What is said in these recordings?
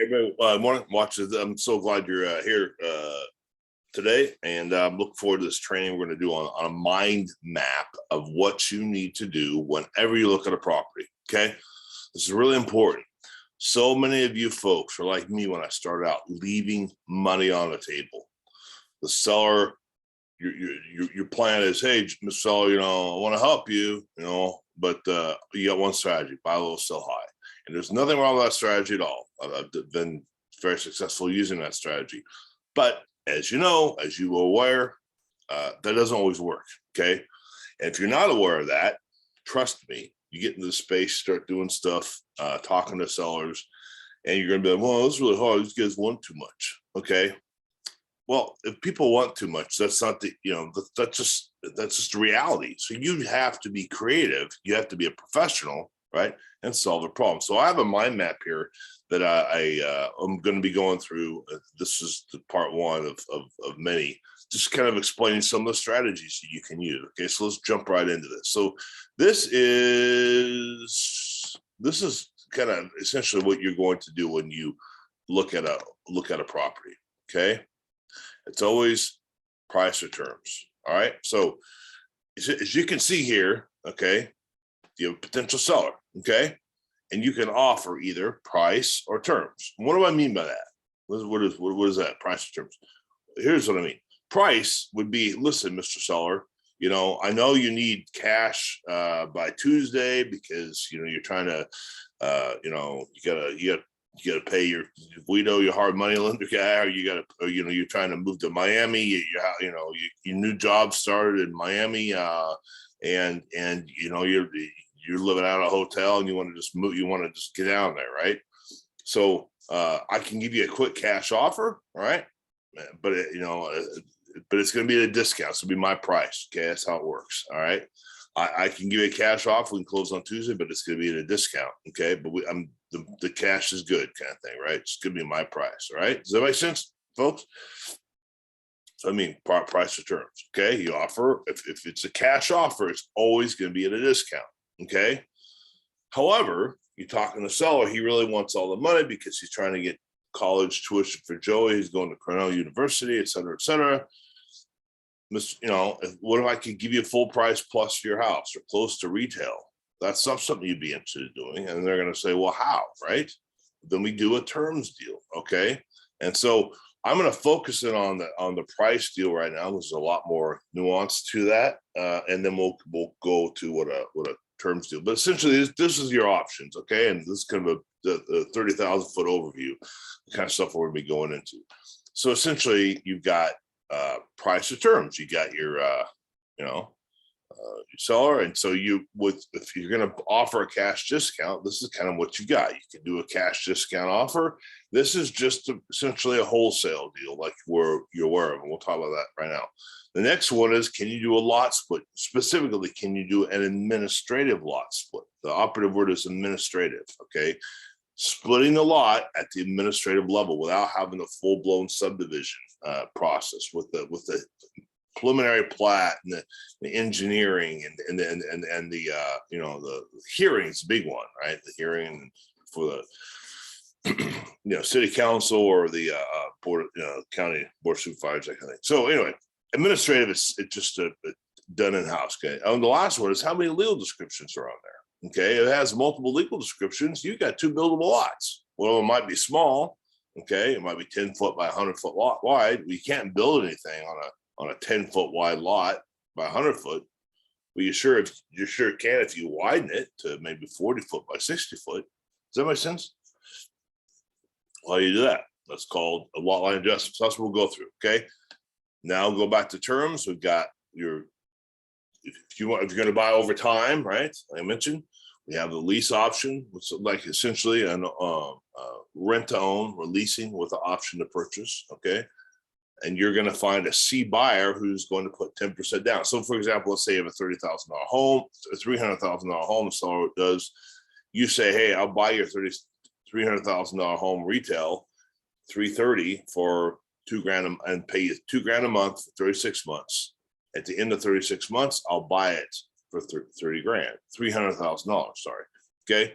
Everybody, morning, watches. I'm so glad you're here today, and I'm looking forward to this training we're going to do on a mind map of what you need to do whenever you look at a property. Okay, this is really important. So many of you folks are like me when I started out, leaving money on the table. The seller, your plan is, hey, Mr. Seller, I want to help you, but you got one strategy: buy low, sell high. And there's nothing wrong with that strategy at all. I've been very successful using that strategy. But as you know, as you are aware, that doesn't always work, okay? And if you're not aware of that, trust me, you get into the space, start doing stuff, talking to sellers, and you're going to be like, well, it's really hard. These guys want too much, okay? Well, if people want too much, that's not the, that's just the reality. So you have to be creative. You have to be a professional, right? And solve a problem. So I have a mind map here that I'm going to be going through. This is the part one of many, just kind of explaining some of the strategies that you can use. Okay, so let's jump right into this. So this is kind of essentially what you're going to do when you look at a property. Okay, it's always price or terms. All right, so as you can see here, okay, you have a potential seller. Okay, and you can offer either price or terms. What do I mean by that? What is that? Price or terms? Here's what I mean. Price would be, listen, Mr. Seller, I know you need cash by Tuesday because you're trying to, you gotta pay your Guido, your hard money lender guy, or you're trying to move to Miami. Your new job started in Miami, and you're living out of a hotel and you want to just move, you want to just get down there, right? So I can give you a quick cash offer, all right? But it's going to be at a discount. So it'll be my price. Okay, that's how it works. All right. I can give you a cash offer. We can close on Tuesday, but it's going to be at a discount. Okay, but the cash is good, kind of thing, right? It's going to be my price. All right. Does that make sense, folks? So I mean, price or terms. Okay, you offer if it's a cash offer, it's always going to be at a discount. Okay. However, you're talking to the seller, he really wants all the money because he's trying to get college tuition for Joey. He's going to Cornell University, et cetera, et cetera. What if I could give you a full price plus for your house or close to retail? That's not something you'd be interested in doing. And they're going to say, well, how, right? Then we do a terms deal. Okay. And so I'm going to focus in on the price deal right now. There's a lot more nuance to that. And then we'll go to what a terms deal. But essentially, this is your options, okay? And this is kind of the 30,000 foot overview, the kind of stuff we're going to be going into. So essentially, you've got price or terms. You got your seller, and so if you're going to offer a cash discount, this is kind of what you got. You can do a cash discount offer. This is just essentially a wholesale deal, like you're aware of, and we'll talk about that right now. The next one is, can you do a lot split? Specifically, can you do an administrative lot split? The operative word is administrative, okay? Splitting the lot at the administrative level without having a full-blown subdivision process with the preliminary plat and the engineering and the hearing's a big one, right? The hearing for the city council or the board, county board of supervisors, that kind of thing. So anyway, administrative is just done in house. Okay, and the last one is how many legal descriptions are on there. Okay, it has multiple legal descriptions. You got 2 buildable lots. One of them might be small. Okay, it might be 10 foot by 100 foot lot wide. We can't build anything on a 10 foot wide lot by 100 foot. Well, you sure can if you widen it to maybe 40 foot by 60 foot. Does that make sense? Well, you do that. That's called a lot line adjustment. So that's what we'll go through. Okay. Now go back to terms. We've got if you're going to buy over time, right? I mentioned we have the lease option, which is like essentially an rent to own or leasing with the option to purchase. Okay. And you're going to find a C buyer who's going to put 10% down. So for example, let's say you have a $30,000 home, a $300,000 home. So it does, you say, hey, I'll buy your $300,000 home retail, $330,000 for $2,000 and pay you $2,000 a month for 36 months. At the end of 36 months, I'll buy it for $30,000, $300,000. Sorry. Okay.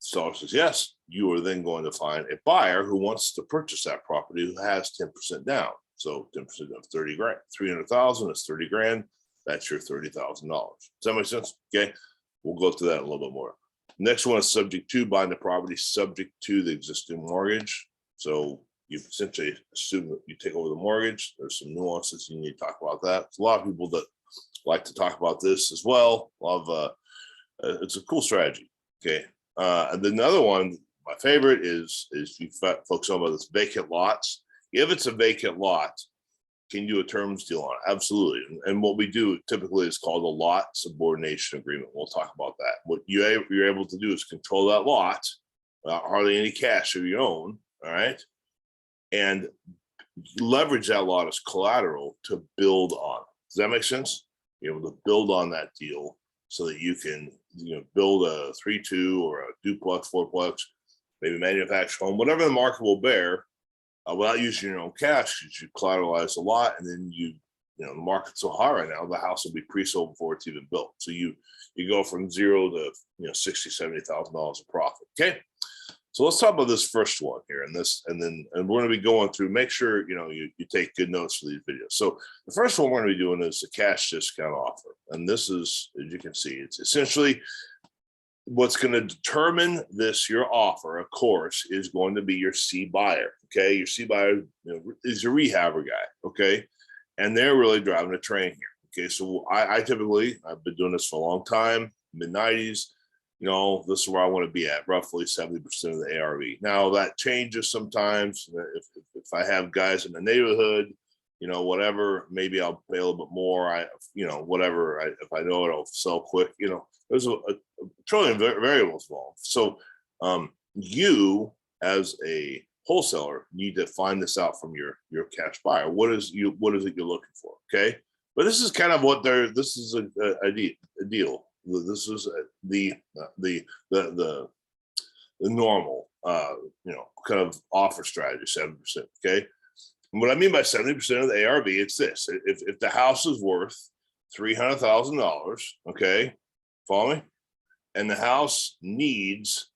Seller says yes, you are then going to find a buyer who wants to purchase that property who has 10% down. So 10% of 30 grand, 300,000 is 30 grand. That's your $30,000. Does that make sense? Okay. We'll go through that a little bit more. Next one is subject to buying the property subject to the existing mortgage. So you essentially assume that you take over the mortgage. There's some nuances you need to talk about that. There's a lot of people that like to talk about this as well. It's a cool strategy. Okay. And then the other one, my favorite is you focus on about this vacant lots. If it's a vacant lot, can you do a terms deal on it? Absolutely. And what we do typically is called a lot subordination agreement. We'll talk about that. What you're able to do is control that lot without hardly any cash of your own. All right. And leverage that lot as collateral to build on. Does that make sense? You're able to build on that deal so that you can, build a 3-2 or a duplex, fourplex, maybe manufactured home, whatever the market will bear, without using your own cash. You collateralize a lot, and then the market's so high right now, the house will be pre-sold before it's even built. So you go from zero to $60,000, $70,000 of profit. Okay. So let's talk about this first one here, and we're going to be going through. Make sure you take good notes for these videos. So the first one we're going to be doing is a cash discount offer, and this is, as you can see, it's essentially what's going to determine your offer. Of course, is going to be your C buyer. Okay, your C buyer is your rehabber guy. Okay, and they're really driving the train here. Okay, so I've been doing this for a long time, mid-90s. This is where I want to be at, roughly 70% of the ARV. Now that changes sometimes. If I have guys in the neighborhood, whatever, maybe I'll pay a little bit more. Whatever. If I know it'll sell quick, there's a trillion variables involved. So you as a wholesaler need to find this out from your cash buyer. What is it you're looking for? Okay. But this is kind of this is a deal. This is the normal, kind of offer strategy, 7%. Okay. And what I mean by 70% of the ARV, it's this: if the house is worth $300,000, okay, follow me, and the house needs,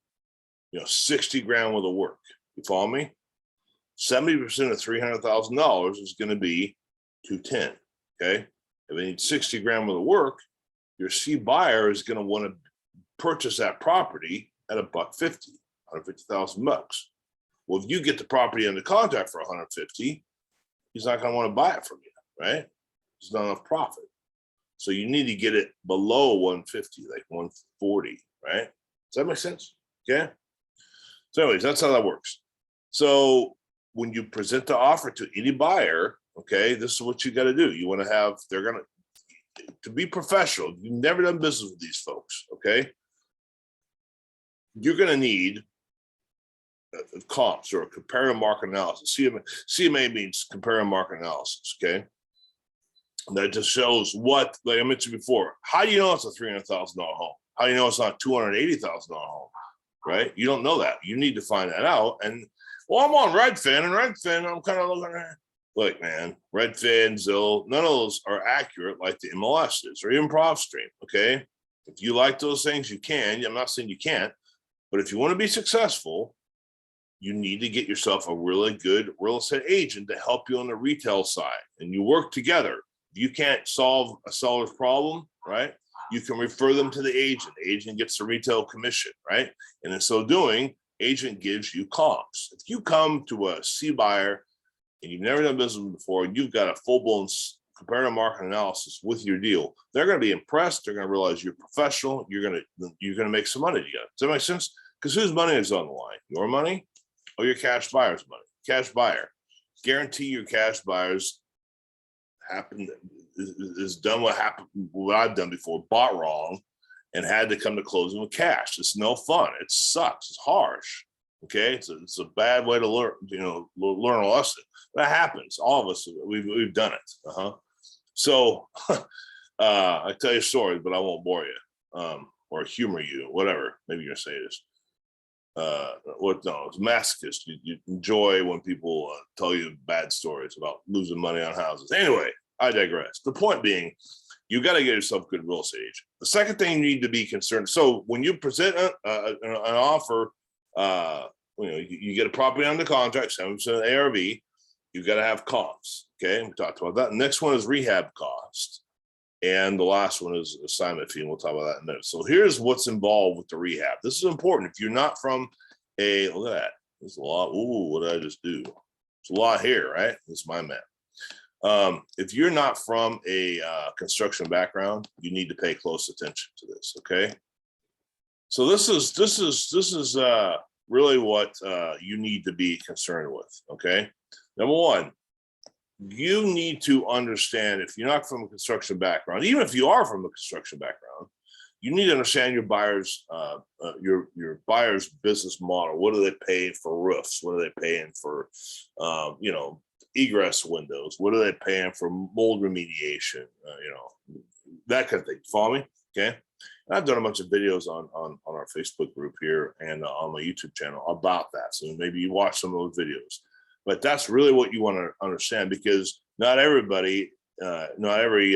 60 grand worth of work, you follow me? 70% of $300,000 is going to be 210. Okay. If it needs 60 grand worth of work, your C buyer is going to want to purchase that property at $150, $150,000. Well, if you get the property under contract for 150, he's not going to want to buy it from you, right? There's not enough profit. So you need to get it below 150, like 140, right? Does that make sense? Okay. So anyways, that's how that works. So when you present the offer to any buyer, okay, this is what you got to do. You want to have, to be professional, you've never done business with these folks, okay? You're going to need comps or a comparative market analysis. CMA means comparative market analysis, okay? That just shows what, like I mentioned before, how do you know it's a $300,000 home? How do you know it's not $280,000 home, right? You don't know that. You need to find that out. And, well, I'm on Redfin, and Redfin, I'm kind of looking at, look, man, Redfin, Zillow, none of those are accurate like the MLS is, or even PropStream, okay? If you like those things, you can. I'm not saying you can't, but if you want to be successful, you need to get yourself a really good real estate agent to help you on the retail side, and you work together. If you can't solve a seller's problem, right, you can refer them to the agent. The agent gets the retail commission, right? And in so doing, agent gives you comps. If you come to a C buyer and you've never done business before, and you've got a full-blown comparative market analysis with your deal, they're going to be impressed. They're going to realize you're professional. You're going to make some money together. Does that make sense? Because whose money is on the line? Your money or your cash buyer's money? Cash buyer. Guarantee your cash buyers is done what I've done before, bought wrong, and had to come to closing with cash. It's no fun. It sucks. It's harsh. Okay, it's a bad way to learn, learn a lesson. That happens. All of us, we've done it. So I tell you stories, but I won't bore you or humor you, whatever. Maybe you're gonna say this. It's masochist. You enjoy when people tell you bad stories about losing money on houses. Anyway, I digress. The point being, you got to get yourself a good real estate agent. The second thing you need to be concerned. So when you present an offer, you get a property under contract, 7% ARV. You got to have costs. Okay, we talked about that. The next one is rehab costs, and the last one is assignment fee. And we'll talk about that in a minute. So here's what's involved with the rehab. This is important. If you're not from look at that. There's a lot. Ooh, what did I just do? It's a lot here, right? That's my map. If you're not from a construction background, you need to pay close attention to this. Okay. So this is really what you need to be concerned with. Okay. Number one, you need to understand, if you're not from a construction background, even if you are from a construction background, you need to understand your buyer's business model. What are they paying for roofs? What are they paying for egress windows? What are they paying for mold remediation? That kind of thing. Follow me? Okay. And I've done a bunch of videos on our Facebook group here and on my YouTube channel about that. So maybe you watch some of those videos. But that's really what you want to understand, because not everybody, not every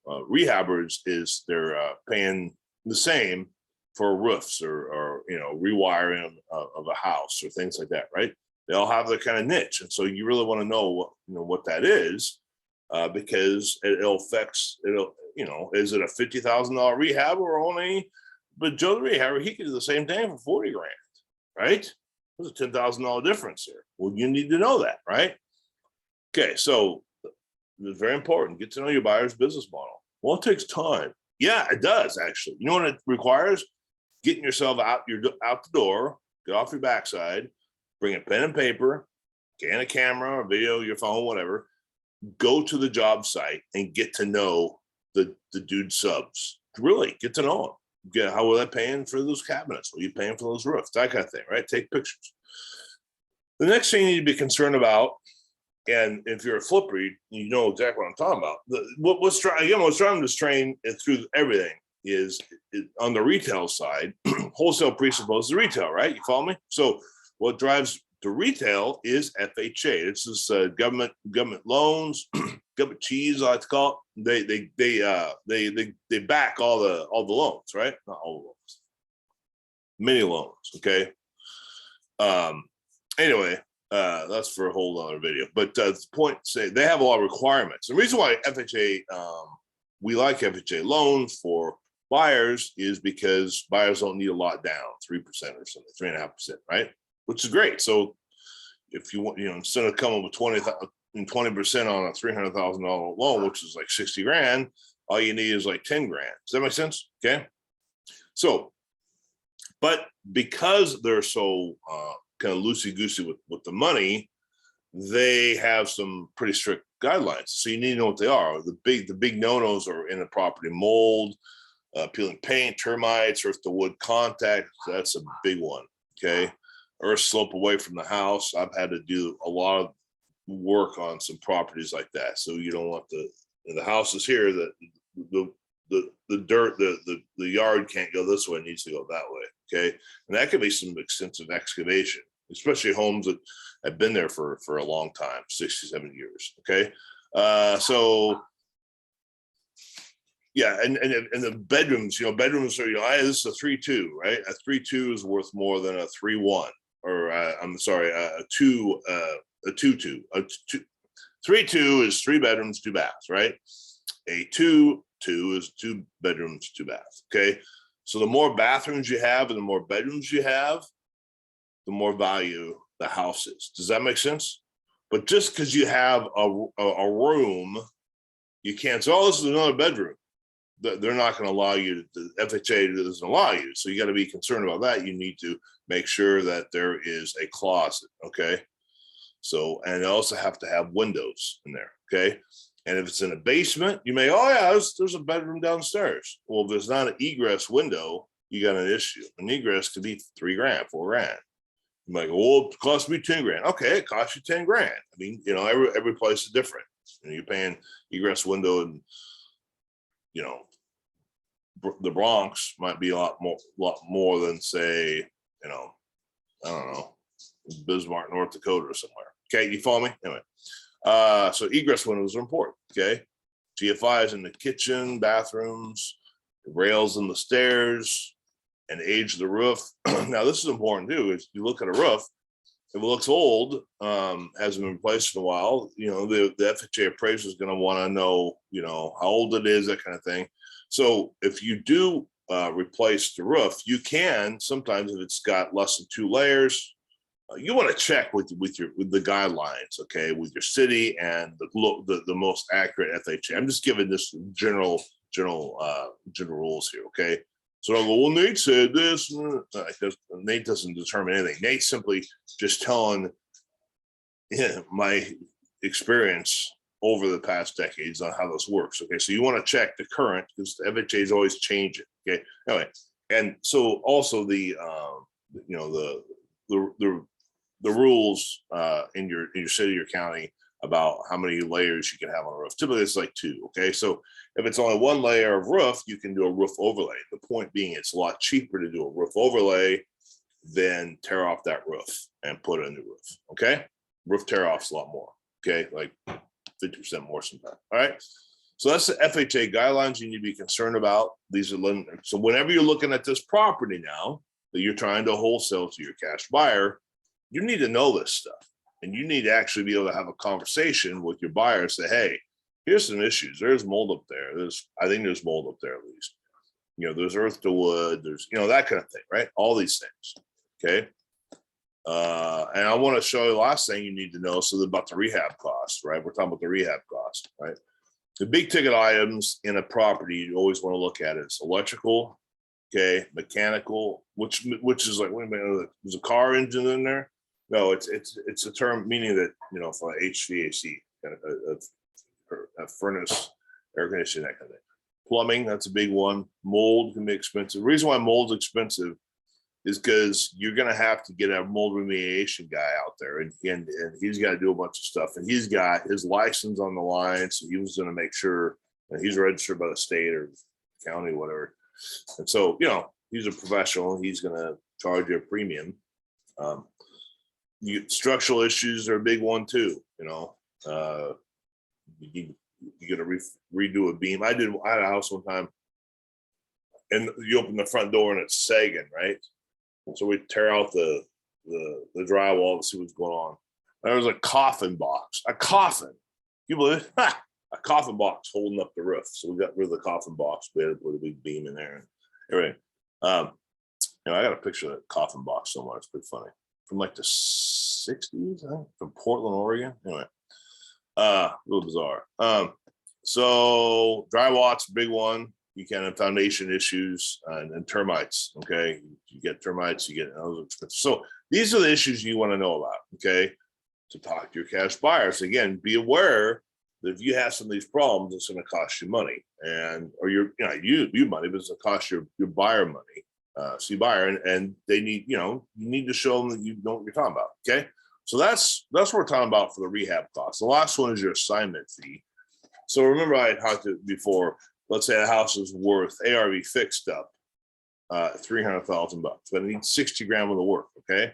rehabber is they're paying the same for roofs or rewiring of a house or things like that, right? They all have their kind of niche, and so you really want to know what that is, because it'll affects is it a $50,000 rehab or only? But Joe the rehabber, he could do the same thing for 40 grand, right? There's a $10,000 difference here. Well, you need to know that, right? Okay, so it's very important. Get to know your buyer's business model. Well, it takes time. Yeah, it does actually. You know what it requires? Getting yourself out the door, get off your backside, bring a pen and paper, can a camera or video, your phone, whatever. Go to the job site and get to know the dude subs. Really get to know them. How are they paying for those cabinets? What are you paying for those roofs? That kind of thing, right? Take pictures. The next thing you need to be concerned about, and if you're a flipper, you know exactly what I'm talking about. What's driving this train through everything is on the retail side. Wholesale presupposes retail, right? You follow me? So what drives the retail is FHA. This is government loans, government cheese, I like to call it. They back all the loans, right? Not all the loans, many loans. Okay. Anyway, that's for a whole other video. But the point, say they have a lot of requirements. The reason why FHA, we like FHA loans for buyers is because buyers don't need a lot down, 3% or something, 3.5%, right? Which is great. So if you want, instead of coming with 20% on a $300,000 loan, which is like 60 grand, all you need is like 10 grand. Does that make sense? Okay. So, but because they're so kind of loosey-goosey with the money, they have some pretty strict guidelines. So you need to know what they are. The big no-nos are in the property: mold, peeling paint, termites, or if the wood contact. That's a big one. Okay. Earth slope away from the house. I've had to do a lot of work on some properties like that. So you don't want the house is here, that the dirt, the yard can't go this way, it needs to go that way. Okay. And that could be some extensive excavation, especially homes that have been there for a long time, 67 years. Okay. So yeah, and the bedrooms, bedrooms are, this is a 3-2, right? A 3-2 is worth more than a 3-1, or I'm sorry, a 2-2. A 3-2 is 3 bedrooms, 2 baths, right? A 2-2 is 2 bedrooms, 2 baths. Okay, so the more bathrooms you have and the more bedrooms you have, the more value the house is. Does that make sense? But just because you have a room, you can't say, oh, this is another bedroom. They're not going to allow you. The FHA doesn't allow you. So you got to be concerned about that. You need to make sure that there is a closet. Okay. So, and you also have to have windows in there. Okay. And if it's in a basement, you may, oh yeah, there's a bedroom downstairs. Well, if there's not an egress window, you got an issue. An egress could be 3 grand, 4 grand. You might go, well, it cost me 10 grand. Okay. It costs you 10 grand. I mean, every place is different. You're paying egress window and, the Bronx might be a lot more than, say, I don't know, Bismarck, North Dakota or somewhere. Okay, you follow me? Anyway, So egress windows are important. Okay. GFIs in the kitchen, bathrooms, rails in the stairs, and age of the roof. Now, this is important too. Is you look at a roof, if it looks old, hasn't been replaced in a while, the FHA appraiser is going to want to know, how old it is, that kind of thing. So if you do replace the roof, you can sometimes, if it's got less than 2 layers, you want to check with the guidelines, okay, with your city and the most accurate FHA. I'm just giving this general rules here, okay. So I'll go, well, Nate said this. Nate doesn't determine anything. Nate's simply just telling my experience over the past decades on how this works. Okay, so you want to check the current because the FHA is always changing. Okay, anyway, and so also the rules in your city or county about how many layers you can have on a roof. Typically, it's like 2. Okay, so if it's only 1 layer of roof, you can do a roof overlay. The point being, it's a lot cheaper to do a roof overlay than tear off that roof and put a new roof. Okay, roof tear off's a lot more. Okay, like 50% more sometimes. All right, so that's the FHA guidelines you need to be concerned about. These are so whenever you're looking at this property now that you're trying to wholesale to your cash buyer, you need to know this stuff. And you need to actually be able to have a conversation with your buyer and say, hey, here's some issues. There's mold up there. I think there's mold up there at least. There's earth to wood. There's, that kind of thing, right? All these things. Okay. And I want to show you the last thing you need to know. So about the rehab costs, right? We're talking about the rehab cost, right? The big ticket items in a property you always want to look at is electrical, okay, mechanical, which is like, wait a minute, there's a car engine in there. No, it's a term meaning that, for HVAC, kind of a furnace, air conditioning, that kind of thing. Plumbing, that's a big one. Mold can be expensive. The reason why mold's expensive is because you're going to have to get a mold remediation guy out there, and he's got to do a bunch of stuff, and he's got his license on the line, so he was going to make sure that he's registered by the state or county, whatever. And so, he's a professional. He's going to charge you a premium. Structural issues are a big one too. You got to redo a beam. I had a house one time, and you open the front door and it's sagging, right? So we tear out the drywall to see what's going on. There was a coffin box, a coffin. You believe it? A coffin box holding up the roof. So we got rid of the coffin box. We had to put a big beam in there. Anyway, I got a picture of that coffin box somewhere. It's pretty funny. From like the 60s, I think, from Portland, Oregon. Anyway, a little bizarre. So drywall's a big one. You can have foundation issues and termites. Okay, you get termites, you get those expenses. So these are the issues you want to know about. Okay, to talk to your cash buyers. Again, be aware that if you have some of these problems, it's going to cost you money, or you money, but it's going to cost your buyer money. See buyer, and they need, you need to show them that you know what you're talking about. Okay, so that's what we're talking about for the rehab costs. The last one is your assignment fee. So remember, I had talked to before. Let's say a house is worth ARV fixed up $300,000, but it needs 60 grand worth of work. Okay,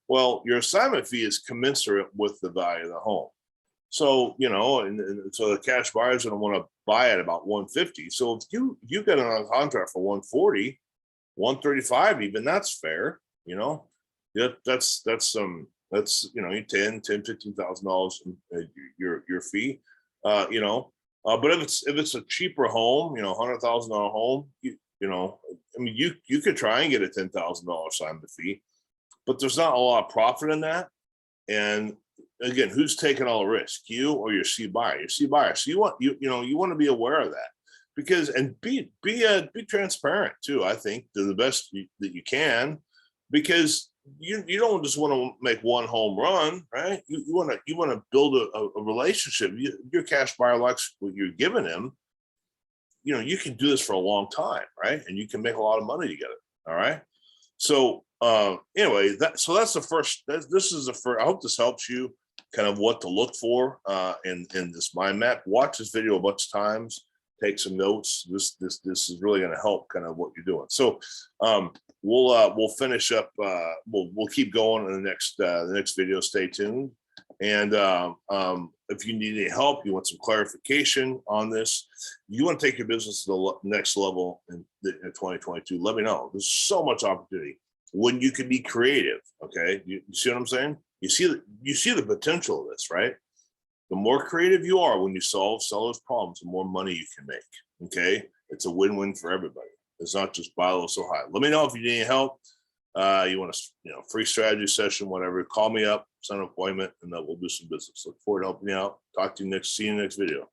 well, your assignment fee is commensurate with the value of the home. So and so the cash buyers going to want to buy at about 150. So if you get it on contract for 140. 135 even, that's fair. That's some, that's $10,000-$15,000 your fee. But if it's a cheaper home, $100,000 home, you could try and get a $10,000 assignment fee, but there's not a lot of profit in that. And again, who's taking all the risk, you or your C buyer? Your C buyer. So you want to be aware of that. Because and be transparent too. I think to the best that you can, because you don't just want to make one home run, right? You want to build a relationship. Your cash buyer likes what you're giving him. You can do this for a long time, right? And you can make a lot of money together. All right. So anyway, that's the first. This is the first. I hope this helps you kind of what to look for in this mind map. Watch this video a bunch of times. Take some notes. This is really going to help kind of what you're doing. So we'll finish up. We'll keep going in the next video. Stay tuned. And if you need any help, you want some clarification on this, you want to take your business to the next level in 2022, let me know. There's so much opportunity when you can be creative. Okay. You see what I'm saying? You see the potential of this, right? The more creative you are when you solve sellers' problems, the more money you can make. Okay. It's a win-win for everybody. It's not just buy low, so high. Let me know if you need any help. You want a free strategy session, whatever, call me up, set an appointment, and then we'll do some business. Look forward to helping you out. Talk to you next, see you in the next video.